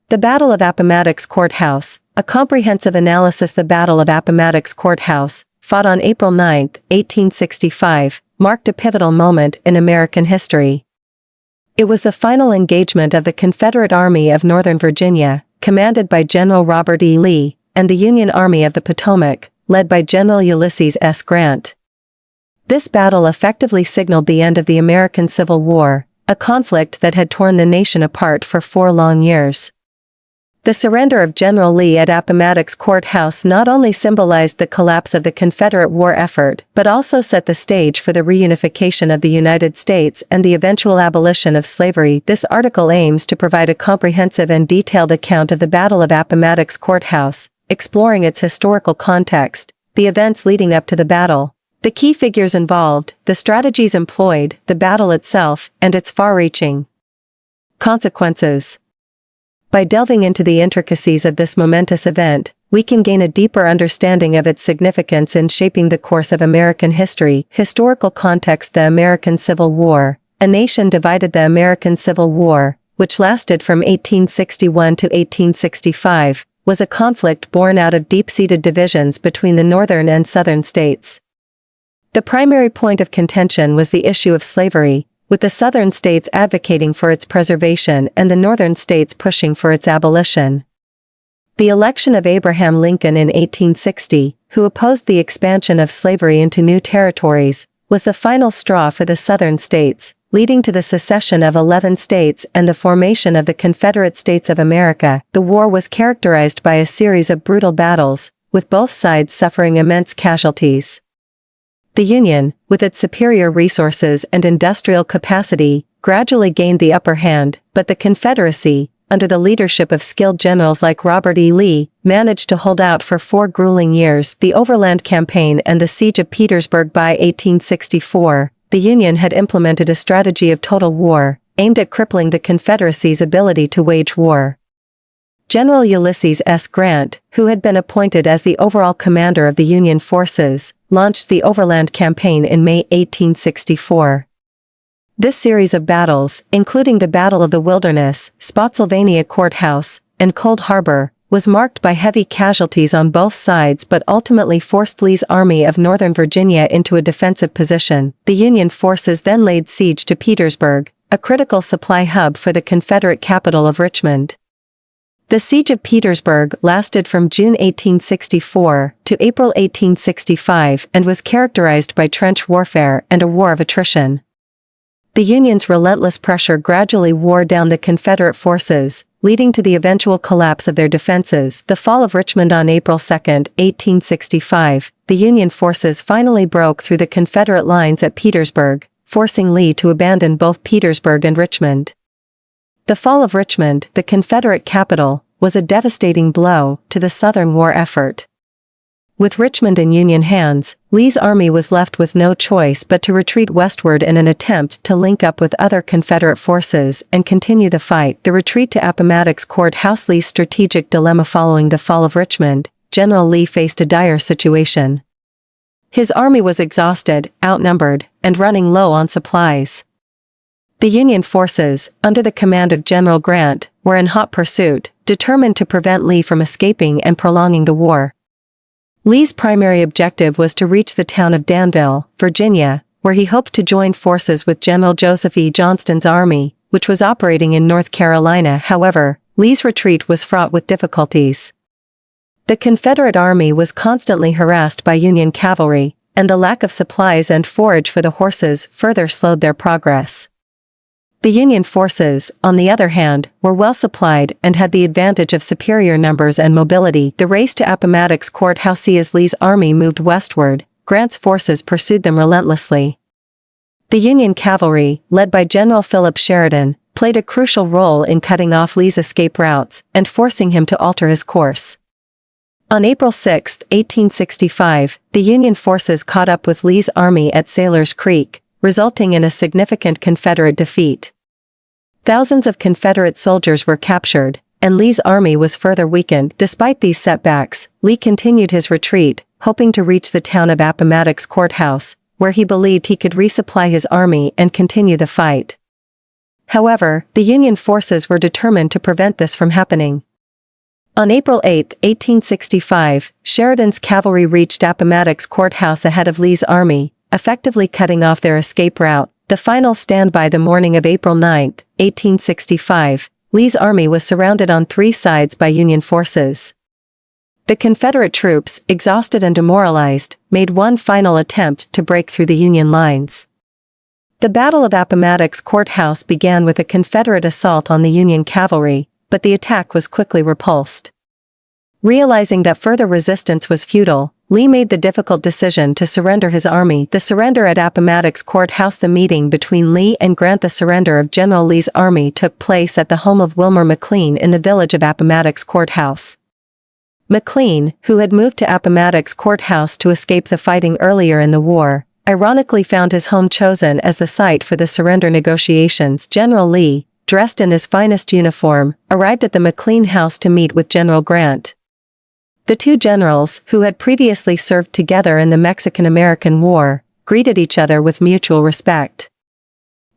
The Battle of Appomattox Court House, a comprehensive analysis. The Battle of Appomattox Court House, fought on April 9, 1865, marked a pivotal moment in American history. It was the final engagement of the Confederate Army of Northern Virginia, commanded by General Robert E. Lee, and the Union Army of the Potomac, led by General Ulysses S. Grant. This battle effectively signaled the end of the American Civil War, a conflict that had torn the nation apart for 4 long years. The surrender of General Lee at Appomattox Court House not only symbolized the collapse of the Confederate war effort, but also set the stage for the reunification of the United States and the eventual abolition of slavery. This article aims to provide a comprehensive and detailed account of the Battle of Appomattox Court House, exploring its historical context, the events leading up to the battle, the key figures involved, the strategies employed, the battle itself, and its far-reaching consequences. By delving into the intricacies of this momentous event, we can gain a deeper understanding of its significance in shaping the course of American history. Historical context. The American Civil War. A nation divided. The American Civil War, which lasted from 1861 to 1865, was a conflict born out of deep-seated divisions between the northern and southern states. The primary point of contention was the issue of slavery, with the southern states advocating for its preservation and the northern states pushing for its abolition. The election of Abraham Lincoln in 1860, who opposed the expansion of slavery into new territories, was the final straw for the southern states, leading to the secession of 11 states and the formation of the Confederate States of America. The war was characterized by a series of brutal battles, with both sides suffering immense casualties. The Union, with its superior resources and industrial capacity, gradually gained the upper hand, but the Confederacy, under the leadership of skilled generals like Robert E. Lee, managed to hold out for 4 grueling years. The Overland Campaign and the Siege of Petersburg. By 1864, the Union had implemented a strategy of total war, aimed at crippling the Confederacy's ability to wage war. General Ulysses S. Grant, who had been appointed as the overall commander of the Union forces, launched the Overland Campaign in May 1864. This series of battles, including the Battle of the Wilderness, Spotsylvania Court House, and Cold Harbor, was marked by heavy casualties on both sides but ultimately forced Lee's Army of Northern Virginia into a defensive position. The Union forces then laid siege to Petersburg, a critical supply hub for the Confederate capital of Richmond. The Siege of Petersburg lasted from June 1864 to April 1865 and was characterized by trench warfare and a war of attrition. The Union's relentless pressure gradually wore down the Confederate forces, leading to the eventual collapse of their defenses. The fall of Richmond. On April 2, 1865, the Union forces finally broke through the Confederate lines at Petersburg, forcing Lee to abandon both Petersburg and Richmond. The fall of Richmond, the Confederate capital, was a devastating blow to the Southern war effort. With Richmond in Union hands, Lee's army was left with no choice but to retreat westward in an attempt to link up with other Confederate forces and continue the fight. The retreat to Appomattox Court House. Lee's strategic dilemma. Following the fall of Richmond, General Lee faced a dire situation. His army was exhausted, outnumbered, and running low on supplies. The Union forces, under the command of General Grant, were in hot pursuit, determined to prevent Lee from escaping and prolonging the war. Lee's primary objective was to reach the town of Danville, Virginia, where he hoped to join forces with General Joseph E. Johnston's army, which was operating in North Carolina. However, Lee's retreat was fraught with difficulties. The Confederate army was constantly harassed by Union cavalry, and the lack of supplies and forage for the horses further slowed their progress. The Union forces, on the other hand, were well supplied and had the advantage of superior numbers and mobility. The race to Appomattox Court House. As Lee's army moved westward, Grant's forces pursued them relentlessly. The Union cavalry, led by General Philip Sheridan, played a crucial role in cutting off Lee's escape routes and forcing him to alter his course. On April 6, 1865, the Union forces caught up with Lee's army at Sailor's Creek, resulting in a significant Confederate defeat. Thousands of Confederate soldiers were captured, and Lee's army was further weakened. Despite these setbacks, Lee continued his retreat, hoping to reach the town of Appomattox Court House, where he believed he could resupply his army and continue the fight. However, the Union forces were determined to prevent this from happening. On April 8, 1865, Sheridan's cavalry reached Appomattox Court House ahead of Lee's army, effectively cutting off their escape route. The final standby the morning of April 9, 1865, Lee's army was surrounded on three sides by Union forces. The Confederate troops, exhausted and demoralized, made one final attempt to break through the Union lines. The Battle of Appomattox Court House began with a Confederate assault on the Union cavalry, but the attack was quickly repulsed. Realizing that further resistance was futile, Lee made the difficult decision to surrender his army. The surrender at Appomattox Court House. The meeting between Lee and Grant. The surrender of General Lee's army took place at the home of Wilmer McLean in the village of Appomattox Court House. McLean, who had moved to Appomattox Court House to escape the fighting earlier in the war, ironically found his home chosen as the site for the surrender negotiations. General Lee, dressed in his finest uniform, arrived at the McLean house to meet with General Grant. The two generals, who had previously served together in the Mexican-American War, greeted each other with mutual respect.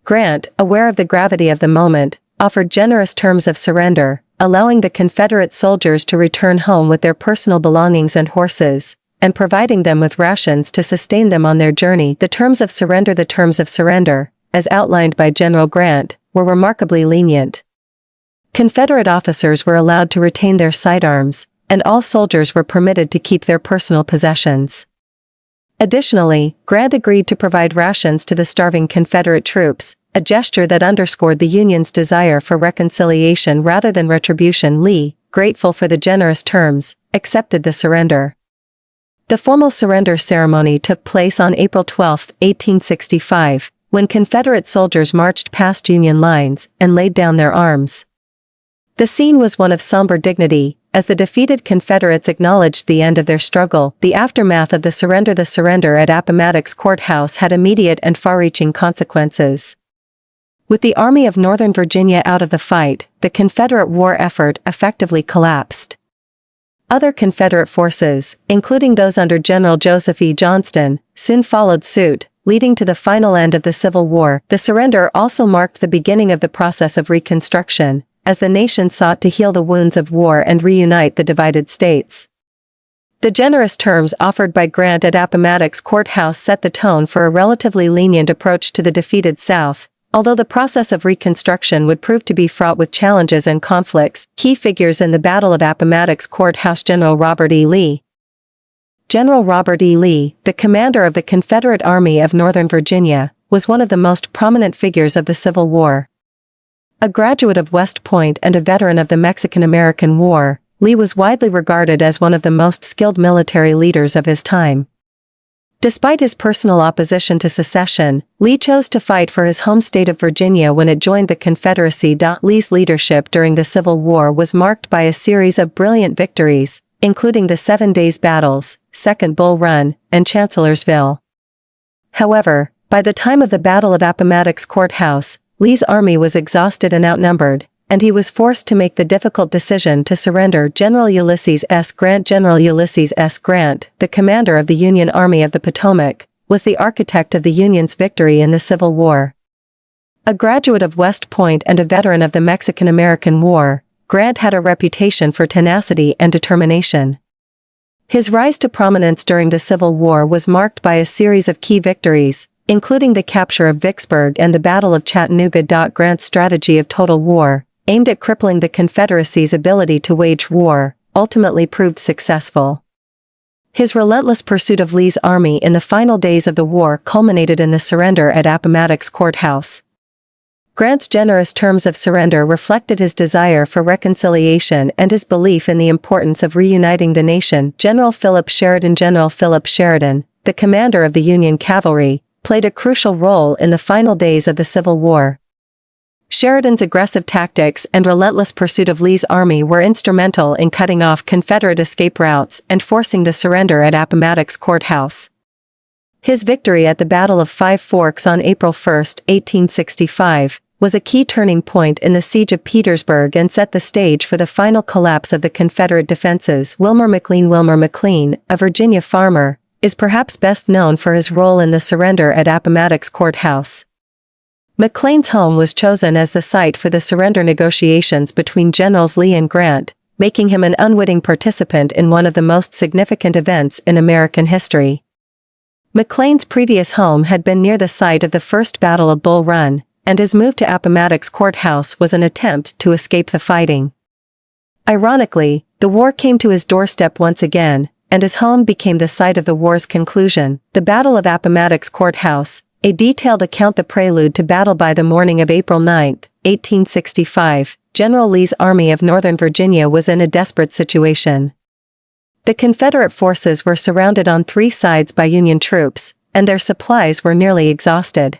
Grant, aware of the gravity of the moment, offered generous terms of surrender, allowing the Confederate soldiers to return home with their personal belongings and horses, and providing them with rations to sustain them on their journey. The terms of surrender, as outlined by General Grant, were remarkably lenient. Confederate officers were allowed to retain their sidearms, and all soldiers were permitted to keep their personal possessions. Additionally, Grant agreed to provide rations to the starving Confederate troops, a gesture that underscored the Union's desire for reconciliation rather than retribution. Lee, grateful for the generous terms, accepted the surrender. The formal surrender ceremony took place on April 12, 1865, when Confederate soldiers marched past Union lines and laid down their arms. The scene was one of somber dignity, as the defeated Confederates acknowledged the end of their struggle. The aftermath of the surrender at Appomattox Court House had immediate and far-reaching consequences. With the Army of Northern Virginia out of the fight, the Confederate war effort effectively collapsed. Other Confederate forces, including those under General Joseph E. Johnston, soon followed suit, leading to the final end of the Civil War. The surrender also marked the beginning of the process of Reconstruction, as the nation sought to heal the wounds of war and reunite the divided states. The generous terms offered by Grant at Appomattox Court House set the tone for a relatively lenient approach to the defeated South. Although the process of Reconstruction would prove to be fraught with challenges and conflicts, key figures in the Battle of Appomattox Court House. General Robert E. Lee. General Robert E. Lee, the commander of the Confederate Army of Northern Virginia, was one of the most prominent figures of the Civil War. A graduate of West Point and a veteran of the Mexican-American War, Lee was widely regarded as one of the most skilled military leaders of his time. Despite his personal opposition to secession, Lee chose to fight for his home state of Virginia when it joined the Confederacy. Lee's leadership during the Civil War was marked by a series of brilliant victories, including the 7 Days Battles, Second Bull Run, and Chancellorsville. However, by the time of the Battle of Appomattox Court House, Lee's army was exhausted and outnumbered, and he was forced to make the difficult decision to surrender. General Ulysses S. Grant. General Ulysses S. Grant, the commander of the Union Army of the Potomac, was the architect of the Union's victory in the Civil War. A graduate of West Point and a veteran of the Mexican-American War, Grant had a reputation for tenacity and determination. His rise to prominence during the Civil War was marked by a series of key victories, including the capture of Vicksburg and the Battle of Chattanooga. Grant's strategy of total war, aimed at crippling the Confederacy's ability to wage war, ultimately proved successful. His relentless pursuit of Lee's army in the final days of the war culminated in the surrender at Appomattox Court House. Grant's generous terms of surrender reflected his desire for reconciliation and his belief in the importance of reuniting the nation. General Philip Sheridan. General Philip Sheridan, the commander of the Union cavalry, played a crucial role in the final days of the Civil War. Sheridan's aggressive tactics and relentless pursuit of Lee's army were instrumental in cutting off Confederate escape routes and forcing the surrender at Appomattox Court House. His victory at the Battle of Five Forks on April 1, 1865, was a key turning point in the Siege of Petersburg and set the stage for the final collapse of the Confederate defenses. Wilmer McLean. Wilmer McLean, a Virginia farmer, is perhaps best known for his role in the surrender at Appomattox Court House. McClain's home was chosen as the site for the surrender negotiations between Generals Lee and Grant, making him an unwitting participant in one of the most significant events in American history. McClain's previous home had been near the site of the First Battle of Bull Run, and his move to Appomattox Court House was an attempt to escape the fighting. Ironically, the war came to his doorstep once again, and his home became the site of the war's conclusion, the Battle of Appomattox Court House, a detailed account the prelude to battle. By the morning of April 9, 1865, General Lee's Army of Northern Virginia was in a desperate situation. The Confederate forces were surrounded on three sides by Union troops, and their supplies were nearly exhausted.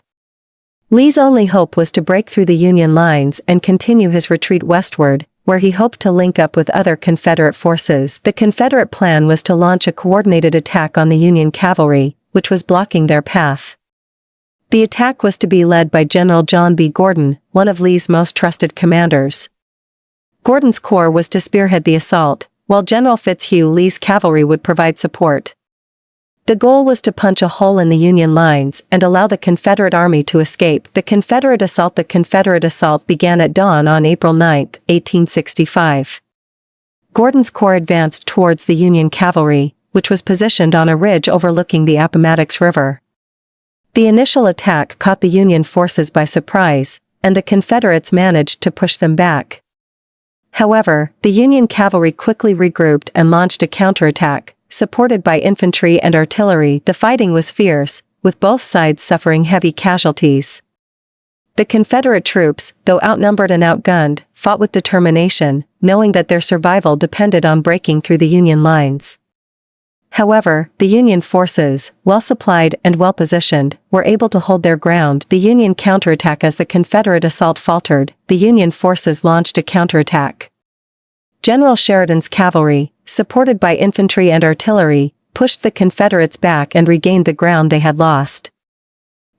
Lee's only hope was to break through the Union lines and continue his retreat westward, where he hoped to link up with other Confederate forces. The Confederate plan was to launch a coordinated attack on the Union cavalry, which was blocking their path. The attack was to be led by General John B. Gordon, one of Lee's most trusted commanders. Gordon's corps was to spearhead the assault, while General Fitzhugh Lee's cavalry would provide support. The goal was to punch a hole in the Union lines and allow the Confederate Army to escape. The Confederate assault began at dawn on April 9, 1865. Gordon's corps advanced towards the Union cavalry, which was positioned on a ridge overlooking the Appomattox River. The initial attack caught the Union forces by surprise, and the Confederates managed to push them back. However, the Union cavalry quickly regrouped and launched a counterattack, supported by infantry and artillery. The fighting was fierce, with both sides suffering heavy casualties. The Confederate troops, though outnumbered and outgunned, fought with determination, knowing that their survival depended on breaking through the Union lines. However, the Union forces, well supplied and well positioned, were able to hold their ground. The Union counterattack. As the Confederate assault faltered, the Union forces launched a counterattack. General Sheridan's cavalry, supported by infantry and artillery, pushed the Confederates back and regained the ground they had lost.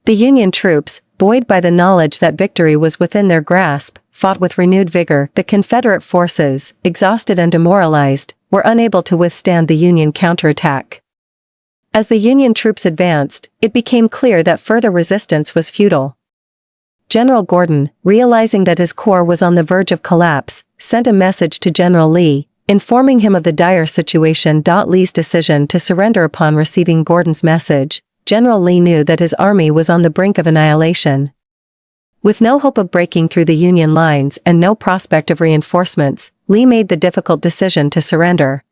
The Union troops, buoyed by the knowledge that victory was within their grasp, fought with renewed vigor. The Confederate forces, exhausted and demoralized, were unable to withstand the Union counterattack. As the Union troops advanced, it became clear that further resistance was futile. General Gordon, realizing that his corps was on the verge of collapse, sent a message to General Lee, informing him of the dire situation. Lee's decision to surrender. Upon receiving Gordon's message, General Lee knew that his army was on the brink of annihilation. With no hope of breaking through the Union lines and no prospect of reinforcements, Lee made the difficult decision to surrender.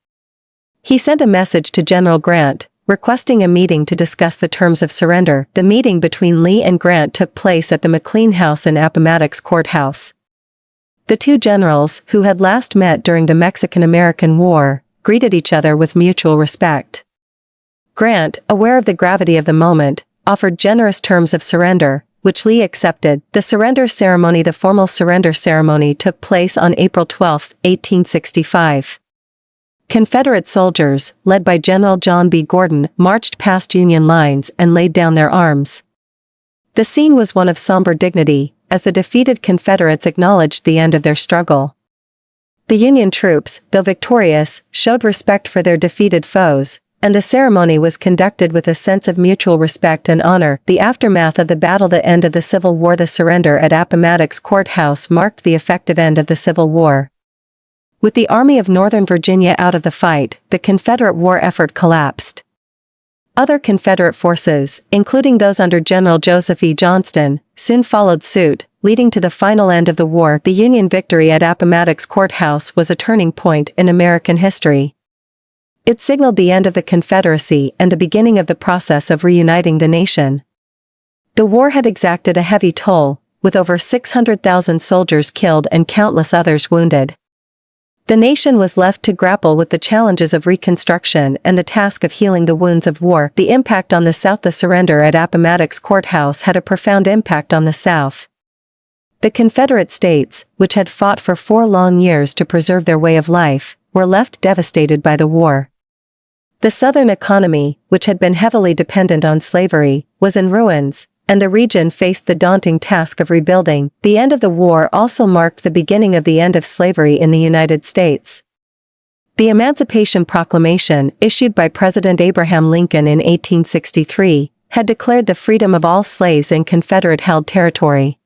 He sent a message to General Grant, requesting a meeting to discuss the terms of surrender. The meeting between Lee and Grant took place at the McLean House in Appomattox Court House. The two generals, who had last met during the Mexican-American War, greeted each other with mutual respect. Grant, aware of the gravity of the moment, offered generous terms of surrender, which Lee accepted. The formal surrender ceremony took place on April 12, 1865. Confederate soldiers, led by General John B. Gordon, marched past Union lines and laid down their arms. The scene was one of somber dignity, as the defeated Confederates acknowledged the end of their struggle. The Union troops, though victorious, showed respect for their defeated foes, and the ceremony was conducted with a sense of mutual respect and honor. The aftermath of the battle. The end of the Civil War. The surrender at Appomattox Court House marked the effective end of the Civil War. With the Army of Northern Virginia out of the fight, the Confederate war effort collapsed. Other Confederate forces, including those under General Joseph E. Johnston, soon followed suit, leading to the final end of the war. The Union victory at Appomattox Court House was a turning point in American history. It signaled the end of the Confederacy and the beginning of the process of reuniting the nation. The war had exacted a heavy toll, with over 600,000 soldiers killed and countless others wounded. The nation was left to grapple with the challenges of Reconstruction and the task of healing the wounds of war. The impact on the South. The surrender at Appomattox Court House had a profound impact on the South. The Confederate states, which had fought for 4 long years to preserve their way of life, were left devastated by the war. The Southern economy, which had been heavily dependent on slavery, was in ruins, and the region faced the daunting task of rebuilding. The end of the war also marked the beginning of the end of slavery in the United States. The Emancipation Proclamation, issued by President Abraham Lincoln in 1863, had declared the freedom of all slaves in Confederate-held territory.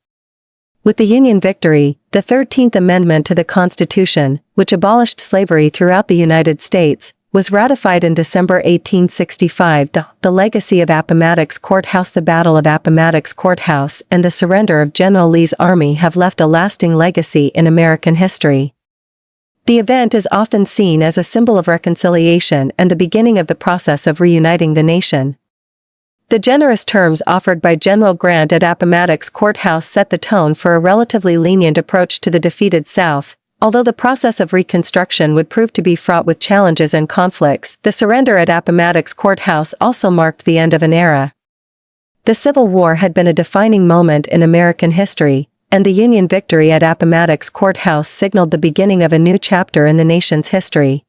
With the Union victory, the 13th Amendment to the Constitution, which abolished slavery throughout the United States, was ratified in December 1865. The legacy of Appomattox Court House. The Battle of Appomattox Court House and the surrender of General Lee's army have left a lasting legacy in American history. The event is often seen as a symbol of reconciliation and the beginning of the process of reuniting the nation. The generous terms offered by General Grant at Appomattox Court House set the tone for a relatively lenient approach to the defeated South. Although the process of reconstruction would prove to be fraught with challenges and conflicts, the surrender at Appomattox Court House also marked the end of an era. The Civil War had been a defining moment in American history, and the Union victory at Appomattox Court House signaled the beginning of a new chapter in the nation's history.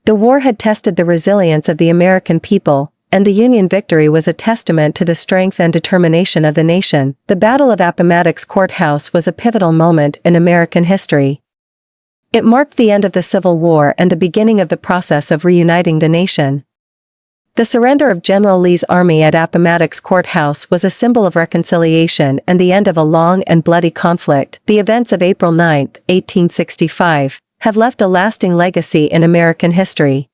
The war had tested the resilience of the American people, and the Union victory was a testament to the strength and determination of the nation. The Battle of Appomattox Court House was a pivotal moment in American history. It marked the end of the Civil War and the beginning of the process of reuniting the nation. The surrender of General Lee's army at Appomattox Court House was a symbol of reconciliation and the end of a long and bloody conflict. The events of April 9, 1865, have left a lasting legacy in American history.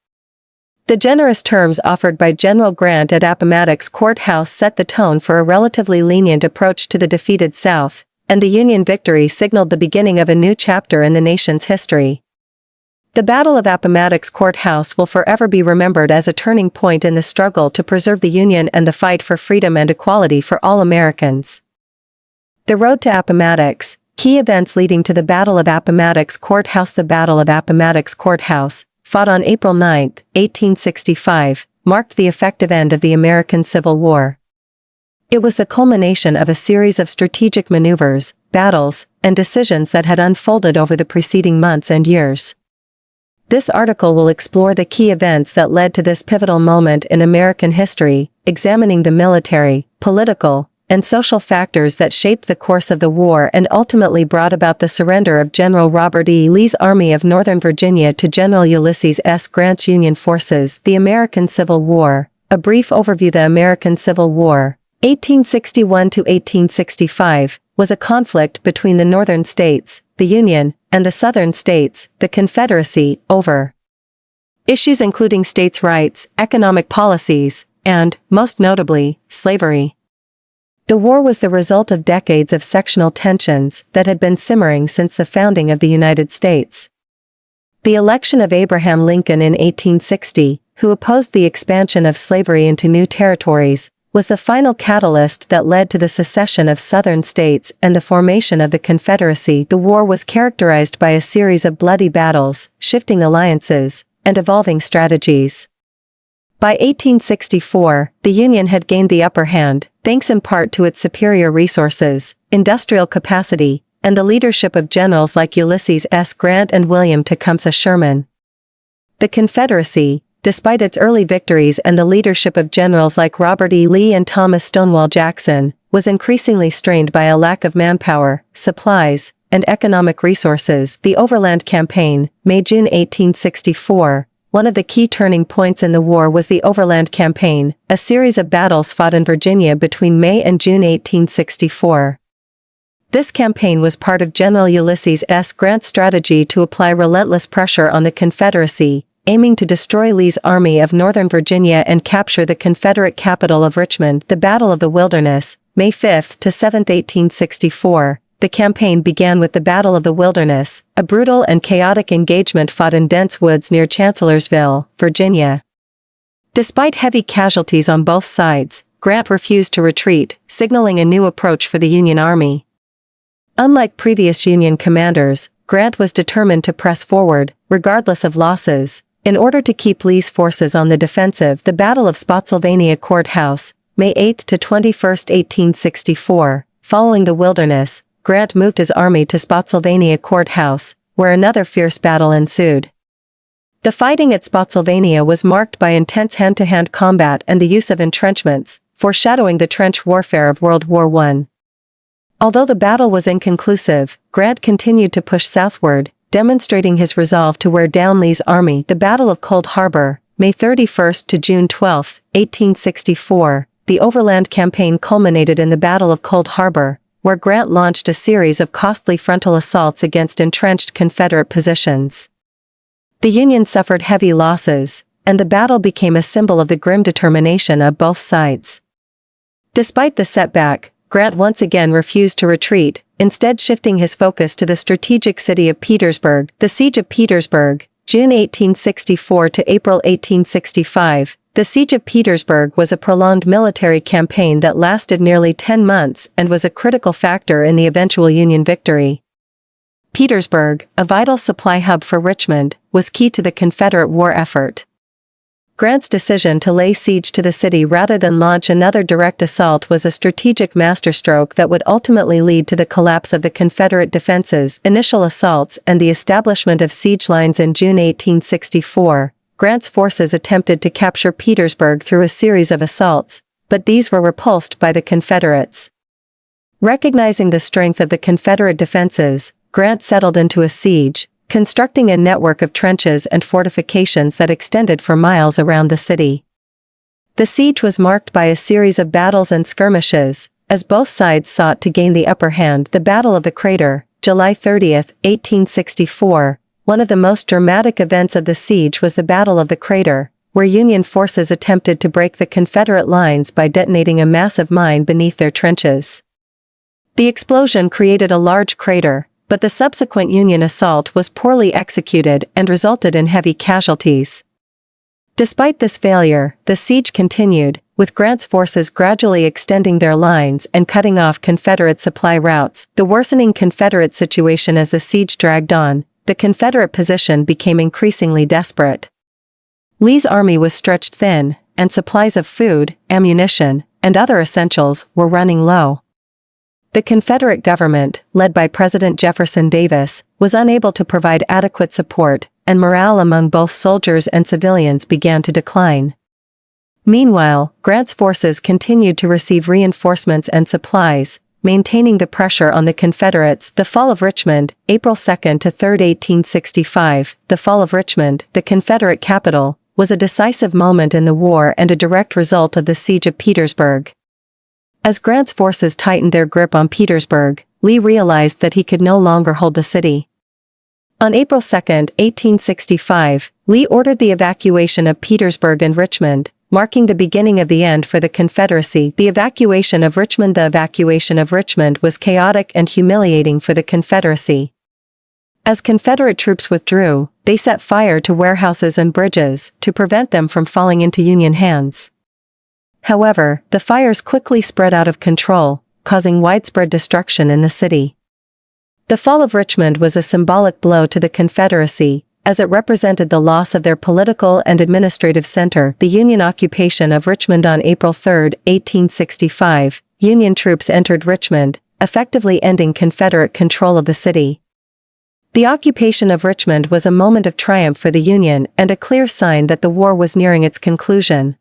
The generous terms offered by General Grant at Appomattox Court House set the tone for a relatively lenient approach to the defeated South, and the Union victory signaled the beginning of a new chapter in the nation's history. The Battle of Appomattox Court House will forever be remembered as a turning point in the struggle to preserve the Union and the fight for freedom and equality for all Americans. The road to Appomattox, key events leading to the Battle of Appomattox Court House. The Battle of Appomattox Court House, fought on April 9, 1865, marked the effective end of the American Civil War. It was the culmination of a series of strategic maneuvers, battles, and decisions that had unfolded over the preceding months and years. This article will explore the key events that led to this pivotal moment in American history, examining the military, political, and social factors that shaped the course of the war and ultimately brought about the surrender of General Robert E. Lee's Army of Northern Virginia to General Ulysses S. Grant's Union forces. The American Civil War. A brief overview. The American Civil War, 1861 to 1865, was a conflict between the Northern states, the Union, and the Southern states, the Confederacy, over issues including states' rights, economic policies, and, most notably, slavery. The war was the result of decades of sectional tensions that had been simmering since the founding of the United States. The election of Abraham Lincoln in 1860, who opposed the expansion of slavery into new territories, was the final catalyst that led to the secession of Southern states and the formation of the Confederacy. The war was characterized by a series of bloody battles, shifting alliances, and evolving strategies. By 1864, the Union had gained the upper hand, thanks in part to its superior resources, industrial capacity, and the leadership of generals like Ulysses S. Grant and William Tecumseh Sherman. The Confederacy, despite its early victories and the leadership of generals like Robert E. Lee and Thomas Stonewall Jackson, was increasingly strained by a lack of manpower, supplies, and economic resources. The Overland Campaign, May-June 1864. One of the key turning points in the war was the Overland Campaign, a series of battles fought in Virginia between May and June 1864. This campaign was part of General Ulysses S. Grant's strategy to apply relentless pressure on the Confederacy, aiming to destroy Lee's Army of Northern Virginia and capture the Confederate capital of Richmond. The Battle of the Wilderness, May 5 to 7, 1864. The campaign began with the Battle of the Wilderness, a brutal and chaotic engagement fought in dense woods near Chancellorsville, Virginia. Despite heavy casualties on both sides, Grant refused to retreat, signaling a new approach for the Union Army. Unlike previous Union commanders, Grant was determined to press forward, regardless of losses, in order to keep Lee's forces on the defensive. The Battle of Spotsylvania Court House, May 8 to 21, 1864. Following the Wilderness, Grant moved his army to Spotsylvania Court House, where another fierce battle ensued. The fighting at Spotsylvania was marked by intense hand-to-hand combat and the use of entrenchments, foreshadowing the trench warfare of World War I. Although the battle was inconclusive, Grant continued to push southward, demonstrating his resolve to wear down Lee's army. The Battle of Cold Harbor, May 31 to June 12, 1864. The Overland Campaign culminated in the Battle of Cold Harbor, where Grant launched a series of costly frontal assaults against entrenched Confederate positions. The Union suffered heavy losses, and the battle became a symbol of the grim determination of both sides. Despite the setback, Grant once again refused to retreat, instead shifting his focus to the strategic city of Petersburg. The Siege of Petersburg, June 1864 to April 1865. The Siege of Petersburg was a prolonged military campaign that lasted nearly 10 months and was a critical factor in the eventual Union victory. Petersburg, a vital supply hub for Richmond, was key to the Confederate war effort. Grant's decision to lay siege to the city rather than launch another direct assault was a strategic masterstroke that would ultimately lead to the collapse of the Confederate defenses, initial assaults, and the establishment of siege lines in June 1864. Grant's forces attempted to capture Petersburg through a series of assaults, but these were repulsed by the Confederates. Recognizing the strength of the Confederate defenses, Grant settled into a siege, constructing a network of trenches and fortifications that extended for miles around the city. The siege was marked by a series of battles and skirmishes, as both sides sought to gain the upper hand. The Battle of the Crater, July 30, 1864. One of the most dramatic events of the siege was the Battle of the Crater, where Union forces attempted to break the Confederate lines by detonating a massive mine beneath their trenches. The explosion created a large crater, but the subsequent Union assault was poorly executed and resulted in heavy casualties. Despite this failure, the siege continued, with Grant's forces gradually extending their lines and cutting off Confederate supply routes. The worsening Confederate situation as the siege dragged on, the Confederate position became increasingly desperate. Lee's army was stretched thin, and supplies of food, ammunition, and other essentials were running low. The Confederate government, led by President Jefferson Davis, was unable to provide adequate support, and morale among both soldiers and civilians began to decline. Meanwhile, Grant's forces continued to receive reinforcements and supplies, maintaining the pressure on the Confederates. The fall of Richmond, April 2 to 3, 1865. The fall of Richmond, the Confederate capital, was a decisive moment in the war and a direct result of the Siege of Petersburg. As Grant's forces tightened their grip on Petersburg, Lee realized that he could no longer hold the city. On April 2, 1865, Lee ordered the evacuation of Petersburg and Richmond, marking the beginning of the end for the Confederacy. The evacuation of Richmond was chaotic and humiliating for the Confederacy. As Confederate troops withdrew, they set fire to warehouses and bridges to prevent them from falling into Union hands. However, the fires quickly spread out of control, causing widespread destruction in the city. The fall of Richmond was a symbolic blow to the Confederacy, as it represented the loss of their political and administrative center. The Union occupation of Richmond on April 3, 1865, Union troops entered Richmond, effectively ending Confederate control of the city. The occupation of Richmond was a moment of triumph for the Union and a clear sign that the war was nearing its conclusion.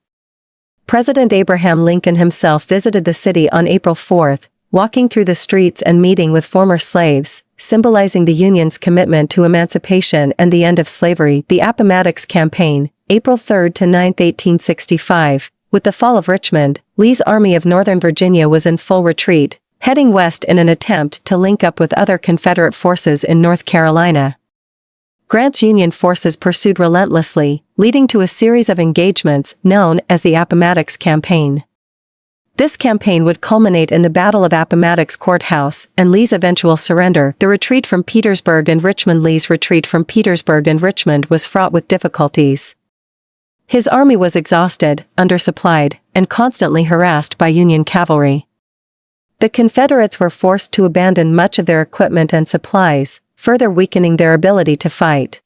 President Abraham Lincoln himself visited the city on April 4, walking through the streets and meeting with former slaves, symbolizing the Union's commitment to emancipation and the end of slavery. The Appomattox Campaign, April 3 to 9, 1865. With the fall of Richmond, Lee's Army of Northern Virginia was in full retreat, heading west in an attempt to link up with other Confederate forces in North Carolina. Grant's Union forces pursued relentlessly, leading to a series of engagements known as the Appomattox Campaign. This campaign would culminate in the Battle of Appomattox Court House and Lee's eventual surrender. The retreat from Petersburg and Richmond. Lee's retreat from Petersburg and Richmond was fraught with difficulties. His army was exhausted, undersupplied, and constantly harassed by Union cavalry. The Confederates were forced to abandon much of their equipment and supplies, further weakening their ability to fight.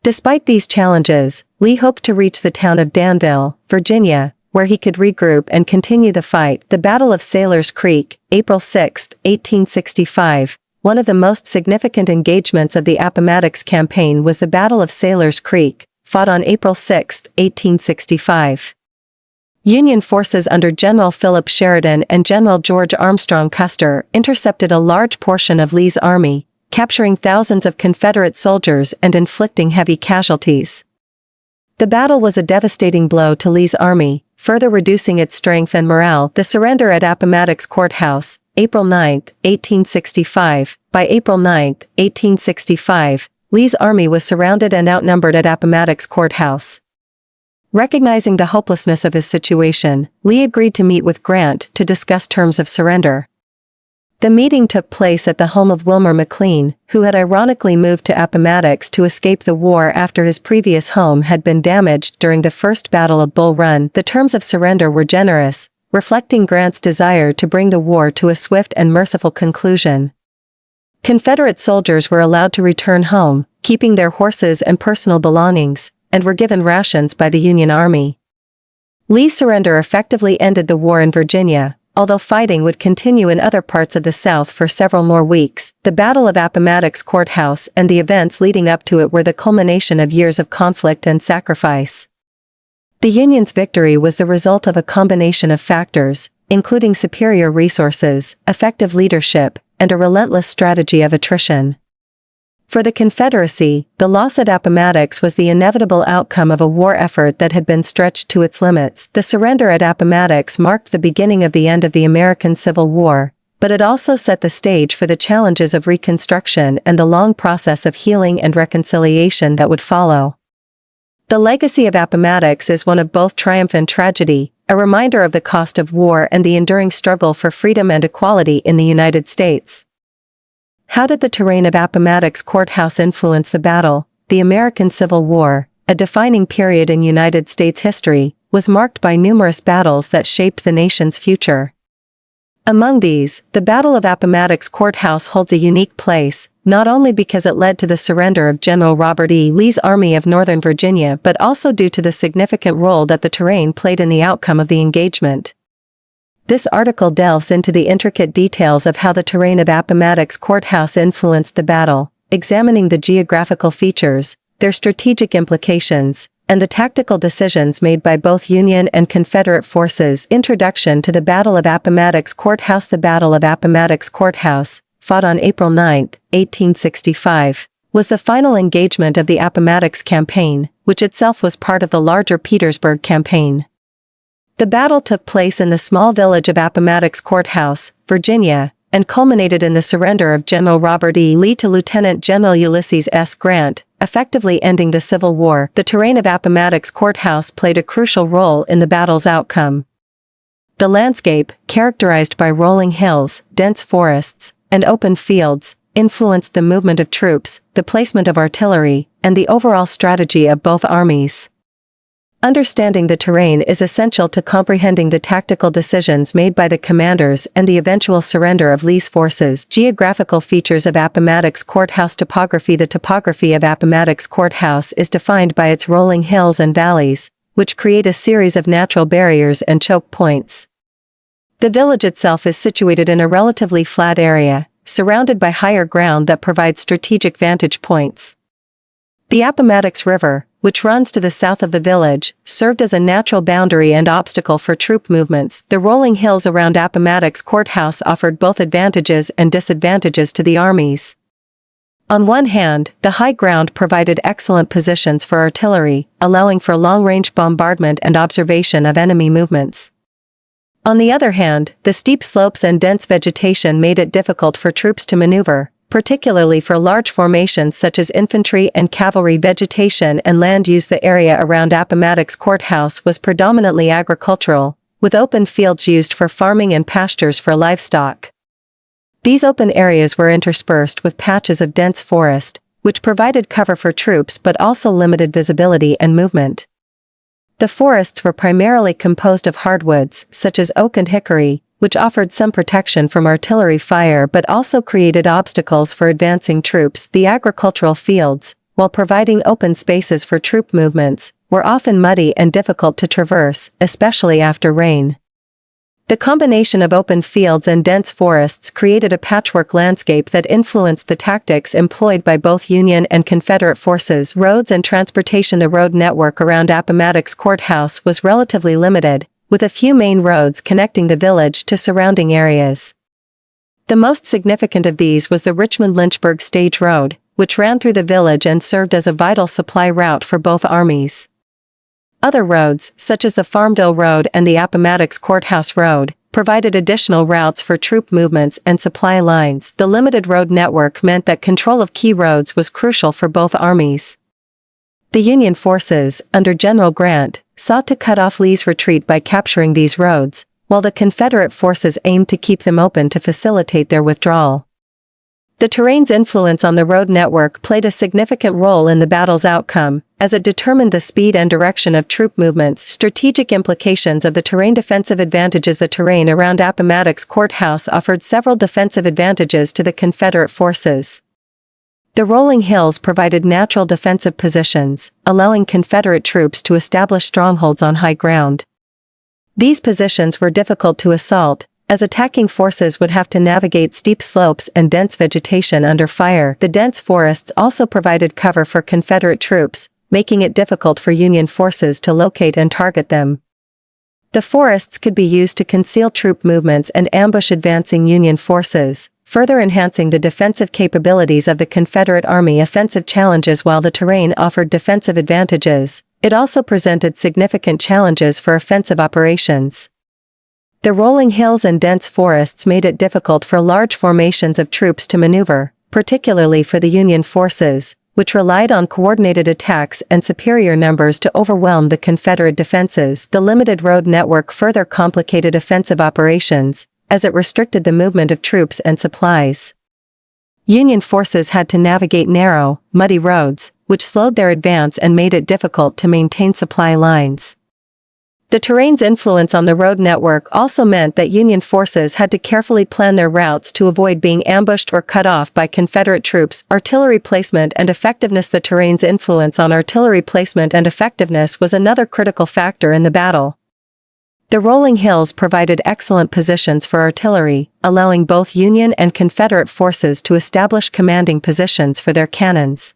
Despite these challenges, Lee hoped to reach the town of Danville, Virginia, where he could regroup and continue the fight. The Battle of Sailor's Creek, April 6, 1865. One of the most significant engagements of the Appomattox Campaign was the Battle of Sailor's Creek, fought on April 6, 1865. Union forces under General Philip Sheridan and General George Armstrong Custer intercepted a large portion of Lee's army, capturing thousands of Confederate soldiers and inflicting heavy casualties. The battle was a devastating blow to Lee's army, further reducing its strength and morale. The surrender at Appomattox Court House, April 9, 1865. By April 9, 1865, Lee's army was surrounded and outnumbered at Appomattox Court House. Recognizing the hopelessness of his situation, Lee agreed to meet with Grant to discuss terms of surrender. The meeting took place at the home of Wilmer McLean, who had ironically moved to Appomattox to escape the war after his previous home had been damaged during the First Battle of Bull Run. The terms of surrender were generous, reflecting Grant's desire to bring the war to a swift and merciful conclusion. Confederate soldiers were allowed to return home, keeping their horses and personal belongings, and were given rations by the Union Army. Lee's surrender effectively ended the war in Virginia, although fighting would continue in other parts of the South for several more weeks. The Battle of Appomattox Court House and the events leading up to it were the culmination of years of conflict and sacrifice. The Union's victory was the result of a combination of factors, including superior resources, effective leadership, and a relentless strategy of attrition. For the Confederacy, the loss at Appomattox was the inevitable outcome of a war effort that had been stretched to its limits. The surrender at Appomattox marked the beginning of the end of the American Civil War, but it also set the stage for the challenges of Reconstruction and the long process of healing and reconciliation that would follow. The legacy of Appomattox is one of both triumph and tragedy, a reminder of the cost of war and the enduring struggle for freedom and equality in the United States. How did the terrain of Appomattox Court House influence the battle? The American Civil War, a defining period in United States history, was marked by numerous battles that shaped the nation's future. Among these, the Battle of Appomattox Court House holds a unique place, not only because it led to the surrender of General Robert E. Lee's Army of Northern Virginia but also due to the significant role that the terrain played in the outcome of the engagement. This article delves into the intricate details of how the terrain of Appomattox Court House influenced the battle, examining the geographical features, their strategic implications, and the tactical decisions made by both Union and Confederate forces. Introduction to the Battle of Appomattox Court House. The Battle of Appomattox Court House, fought on April 9, 1865, was the final engagement of the Appomattox Campaign, which itself was part of the larger Petersburg Campaign. The battle took place in the small village of Appomattox Court House, Virginia, and culminated in the surrender of General Robert E. Lee to Lieutenant General Ulysses S. Grant, effectively ending the Civil War. The terrain of Appomattox Court House played a crucial role in the battle's outcome. The landscape, characterized by rolling hills, dense forests, and open fields, influenced the movement of troops, the placement of artillery, and the overall strategy of both armies. Understanding the terrain is essential to comprehending the tactical decisions made by the commanders and the eventual surrender of Lee's forces. Geographical features of Appomattox Court House. Topography. The topography of Appomattox Court House is defined by its rolling hills and valleys, which create a series of natural barriers and choke points. The village itself is situated in a relatively flat area, surrounded by higher ground that provides strategic vantage points. The Appomattox River, which runs to the south of the village, served as a natural boundary and obstacle for troop movements. The rolling hills around Appomattox Court House offered both advantages and disadvantages to the armies. On one hand, the high ground provided excellent positions for artillery, allowing for long-range bombardment and observation of enemy movements. On the other hand, the steep slopes and dense vegetation made it difficult for troops to maneuver, particularly for large formations such as infantry and cavalry. Vegetation and land use. The area around Appomattox Court House was predominantly agricultural, with open fields used for farming and pastures for livestock. These open areas were interspersed with patches of dense forest, which provided cover for troops but also limited visibility and movement. The forests were primarily composed of hardwoods, such as oak and hickory, which offered some protection from artillery fire but also created obstacles for advancing troops. The agricultural fields, while providing open spaces for troop movements, were often muddy and difficult to traverse, especially after rain. The combination of open fields and dense forests created a patchwork landscape that influenced the tactics employed by both Union and Confederate forces. Roads and transportation. The road network around Appomattox Court House was relatively limited, with a few main roads connecting the village to surrounding areas. The most significant of these was the Richmond-Lynchburg Stage Road, which ran through the village and served as a vital supply route for both armies. Other roads, such as the Farmville Road and the Appomattox Court House Road, provided additional routes for troop movements and supply lines. The limited road network meant that control of key roads was crucial for both armies. The Union forces, under General Grant, sought to cut off Lee's retreat by capturing these roads, while the Confederate forces aimed to keep them open to facilitate their withdrawal. The terrain's influence on the road network played a significant role in the battle's outcome, as it determined the speed and direction of troop movements. Strategic implications of the terrain. Defensive advantages. The terrain around Appomattox Court House offered several defensive advantages to the Confederate forces. The rolling hills provided natural defensive positions, allowing Confederate troops to establish strongholds on high ground. These positions were difficult to assault, as attacking forces would have to navigate steep slopes and dense vegetation under fire. The dense forests also provided cover for Confederate troops, making it difficult for Union forces to locate and target them. The forests could be used to conceal troop movements and ambush advancing Union forces, further enhancing the defensive capabilities of the Confederate Army. Offensive challenges. While the terrain offered defensive advantages, it also presented significant challenges for offensive operations. The rolling hills and dense forests made it difficult for large formations of troops to maneuver, particularly for the Union forces, which relied on coordinated attacks and superior numbers to overwhelm the Confederate defenses. The limited road network further complicated offensive operations, as it restricted the movement of troops and supplies. Union forces had to navigate narrow, muddy roads, which slowed their advance and made it difficult to maintain supply lines. The terrain's influence on the road network also meant that Union forces had to carefully plan their routes to avoid being ambushed or cut off by Confederate troops. Artillery placement and effectiveness. The terrain's influence on artillery placement and effectiveness was another critical factor in the battle. The rolling hills provided excellent positions for artillery, allowing both Union and Confederate forces to establish commanding positions for their cannons.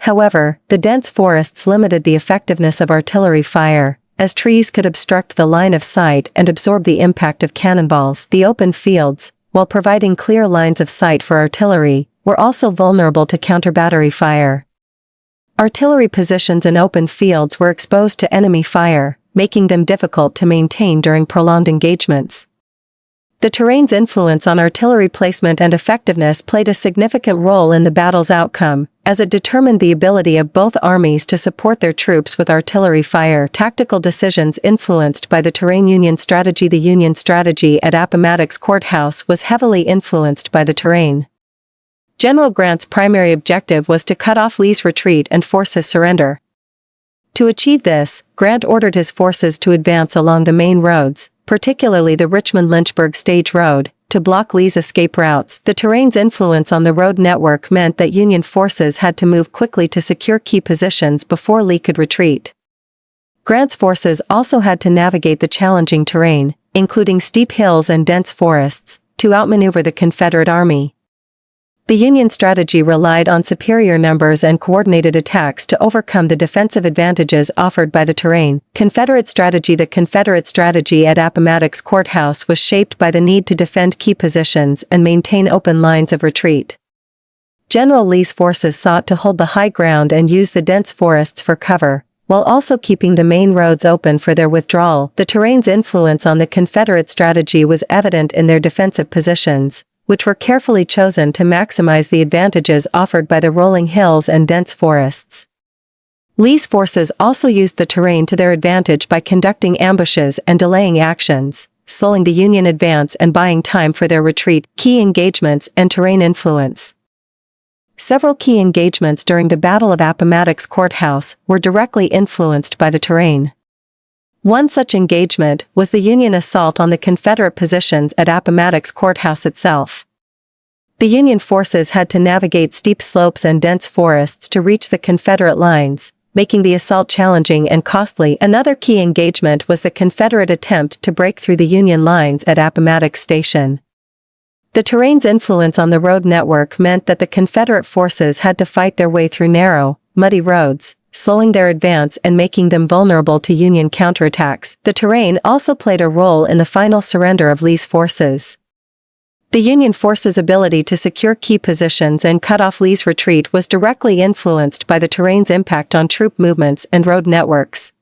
However, the dense forests limited the effectiveness of artillery fire, as trees could obstruct the line of sight and absorb the impact of cannonballs. The open fields, while providing clear lines of sight for artillery, were also vulnerable to counter-battery fire. Artillery positions in open fields were exposed to enemy fire, making them difficult to maintain during prolonged engagements. The terrain's influence on artillery placement and effectiveness played a significant role in the battle's outcome, as it determined the ability of both armies to support their troops with artillery fire. Tactical decisions influenced by the terrain. Union strategy. The Union strategy at Appomattox Court House was heavily influenced by the terrain. General Grant's primary objective was to cut off Lee's retreat and force his surrender. To achieve this, Grant ordered his forces to advance along the main roads, particularly the Richmond-Lynchburg Stage Road, to block Lee's escape routes. The terrain's influence on the road network meant that Union forces had to move quickly to secure key positions before Lee could retreat. Grant's forces also had to navigate the challenging terrain, including steep hills and dense forests, to outmaneuver the Confederate Army. The Union strategy relied on superior numbers and coordinated attacks to overcome the defensive advantages offered by the terrain. Confederate strategy. The Confederate strategy at Appomattox Court House was shaped by the need to defend key positions and maintain open lines of retreat. General Lee's forces sought to hold the high ground and use the dense forests for cover, while also keeping the main roads open for their withdrawal. The terrain's influence on the Confederate strategy was evident in their defensive positions, which were carefully chosen to maximize the advantages offered by the rolling hills and dense forests. Lee's forces also used the terrain to their advantage by conducting ambushes and delaying actions, slowing the Union advance and buying time for their retreat. Key engagements and terrain influence. Several key engagements during the Battle of Appomattox Court House were directly influenced by the terrain. One such engagement was the Union assault on the Confederate positions at Appomattox Court House itself. The Union forces had to navigate steep slopes and dense forests to reach the Confederate lines, making the assault challenging and costly. Another key engagement was the Confederate attempt to break through the Union lines at Appomattox Station. The terrain's influence on the road network meant that the Confederate forces had to fight their way through narrow, muddy roads, slowing their advance and making them vulnerable to Union counterattacks. The terrain also played a role in the final surrender of Lee's forces. The Union forces' ability to secure key positions and cut off Lee's retreat was directly influenced by the terrain's impact on troop movements and road networks.